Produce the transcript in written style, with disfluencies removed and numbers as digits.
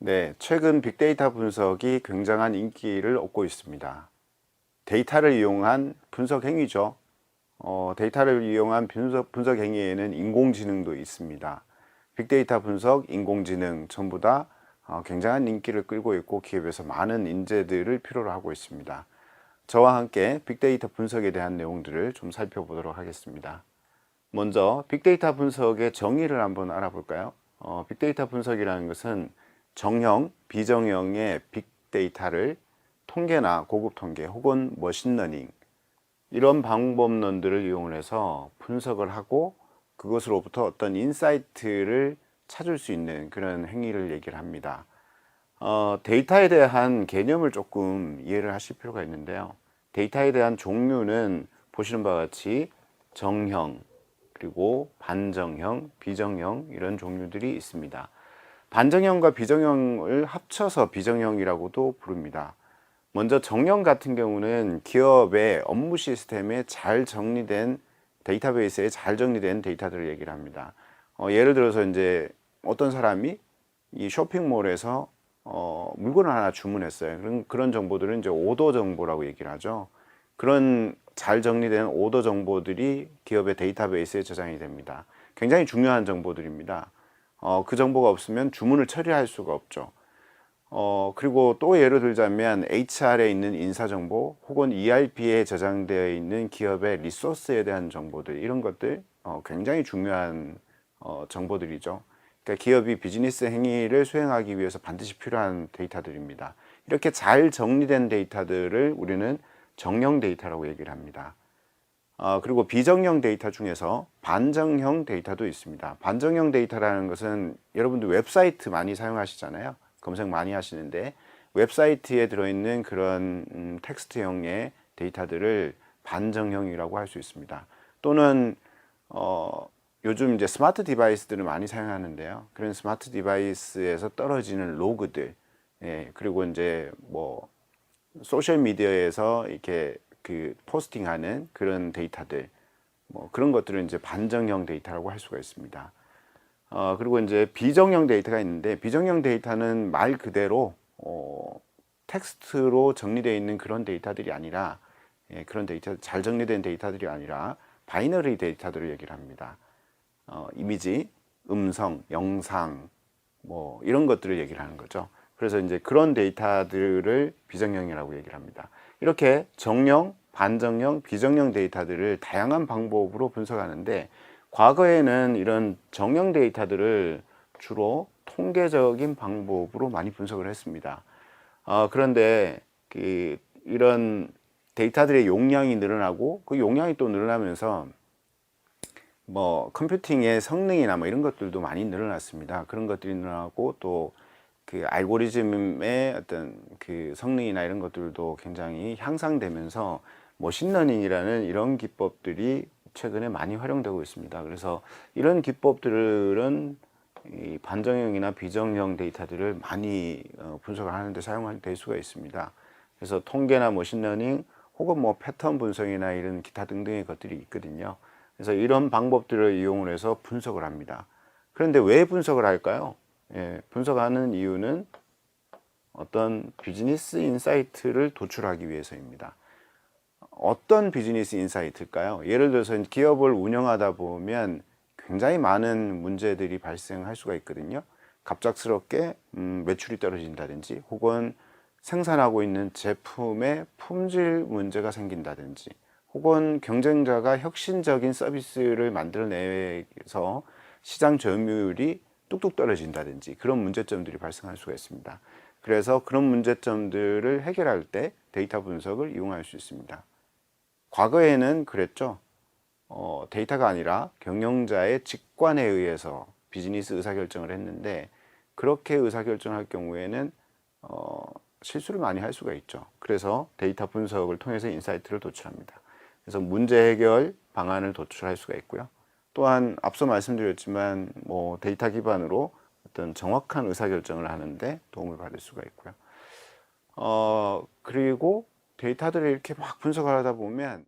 네, 최근 빅데이터 분석이 굉장한 인기를 얻고 있습니다. 데이터를 이용한 분석 행위죠. 데이터를 이용한 분석 행위에는 인공지능도 있습니다. 빅데이터 분석, 인공지능 전부 다 굉장한 인기를 끌고 있고 기업에서 많은 인재들을 필요로 하고 있습니다. 저와 함께 빅데이터 분석에 대한 내용들을 좀 살펴보도록 하겠습니다. 먼저 빅데이터 분석의 정의를 한번 알아볼까요? 빅데이터 분석이라는 것은 정형, 비정형의 빅데이터를 통계나 고급 통계 혹은 머신러닝 이런 방법론들을 이용해서 분석을 하고 그것으로부터 어떤 인사이트를 찾을 수 있는 그런 행위를 얘기를 합니다. 데이터에 대한 개념을 조금 이해를 하실 필요가 있는데요. 데이터에 대한 종류는 보시는 바와 같이 정형, 그리고 반정형, 비정형 이런 종류들이 있습니다. 반정형과 비정형을 합쳐서 비정형이라고도 부릅니다. 먼저 정형 같은 경우는 기업의 업무 시스템에 잘 정리된 데이터베이스에 잘 정리된 데이터들을 얘기를 합니다. 예를 들어서 이제 어떤 사람이 이 쇼핑몰에서 물건을 하나 주문했어요. 그런 정보들은 이제 오더 정보라고 얘기를 하죠. 그런 잘 정리된 오더 정보들이 기업의 데이터베이스에 저장이 됩니다. 굉장히 중요한 정보들입니다. 그 정보가 없으면 주문을 처리할 수가 없죠. 그리고 또 예를 들자면 HR에 있는 인사정보 혹은 ERP에 저장되어 있는 기업의 리소스에 대한 정보들, 이런 것들 굉장히 중요한 정보들이죠. 그러니까 기업이 비즈니스 행위를 수행하기 위해서 반드시 필요한 데이터들입니다. 이렇게 잘 정리된 데이터들을 우리는 정형 데이터라고 얘기를 합니다. 그리고 비정형 데이터 중에서 반정형 데이터도 있습니다. 반정형 데이터라는 것은 여러분들 웹사이트 많이 사용하시잖아요. 검색 많이 하시는데 웹사이트에 들어있는 그런 텍스트형의 데이터들을 반정형이라고 할 수 있습니다. 또는 요즘 이제 스마트 디바이스들을 많이 사용하는데요. 그런 스마트 디바이스에서 떨어지는 로그들, 예, 그리고 이제 뭐 소셜 미디어에서 이렇게 그 포스팅하는 그런 데이터들, 뭐 그런 것들은 이제 반정형 데이터라고 할 수가 있습니다. 그리고 이제 비정형 데이터가 있는데, 비정형 데이터는 말 그대로 텍스트로 정리되어 있는 그런 데이터들이 아니라, 예, 그런 데이터, 잘 정리된 데이터들이 아니라 바이너리 데이터들을 얘기를 합니다. 이미지, 음성, 영상, 뭐 이런 것들을 얘기를 하는 거죠. 그래서 이제 그런 데이터들을 비정형이라고 얘기를 합니다. 이렇게 정형, 반정형, 비정형 데이터들을 다양한 방법으로 분석하는데, 과거에는 이런 정형 데이터들을 주로 통계적인 방법으로 많이 분석을 했습니다. 그런데 이런 데이터들의 용량이 늘어나고 그 용량이 또 늘어나면서 뭐 컴퓨팅의 성능이나 뭐 이런 것들도 많이 늘어났습니다. 그런 것들이 늘어나고 또 그 알고리즘의 어떤 그 성능이나 이런 것들도 굉장히 향상되면서 머신러닝이라는 이런 기법들이 최근에 많이 활용되고 있습니다. 그래서 이런 기법들은 이 반정형이나 비정형 데이터들을 많이 분석을 하는데 사용될 수가 있습니다. 그래서 통계나 머신러닝 혹은 뭐 패턴 분석이나 이런 기타 등등의 것들이 있거든요. 그래서 이런 방법들을 이용을 해서 분석을 합니다. 그런데 왜 분석을 할까요? 예, 분석하는 이유는 어떤 비즈니스 인사이트를 도출하기 위해서입니다. 어떤 비즈니스 인사이트일까요? 예를 들어서 기업을 운영하다 보면 굉장히 많은 문제들이 발생할 수가 있거든요. 갑작스럽게 매출이 떨어진다든지, 혹은 생산하고 있는 제품의 품질 문제가 생긴다든지, 혹은 경쟁자가 혁신적인 서비스를 만들어내서 시장 점유율이 뚝뚝 떨어진다든지, 그런 문제점들이 발생할 수가 있습니다. 그래서 그런 문제점들을 해결할 때 데이터 분석을 이용할 수 있습니다. 과거에는 그랬죠. 데이터가 아니라 경영자의 직관에 의해서 비즈니스 의사결정을 했는데, 그렇게 의사결정할 경우에는 실수를 많이 할 수가 있죠. 그래서 데이터 분석을 통해서 인사이트를 도출합니다. 그래서 문제 해결 방안을 도출할 수가 있고요. 또한 앞서 말씀드렸지만 뭐 데이터 기반으로 어떤 정확한 의사결정을 하는데 도움을 받을 수가 있고요. 그리고 데이터들을 이렇게 막 분석을 하다 보면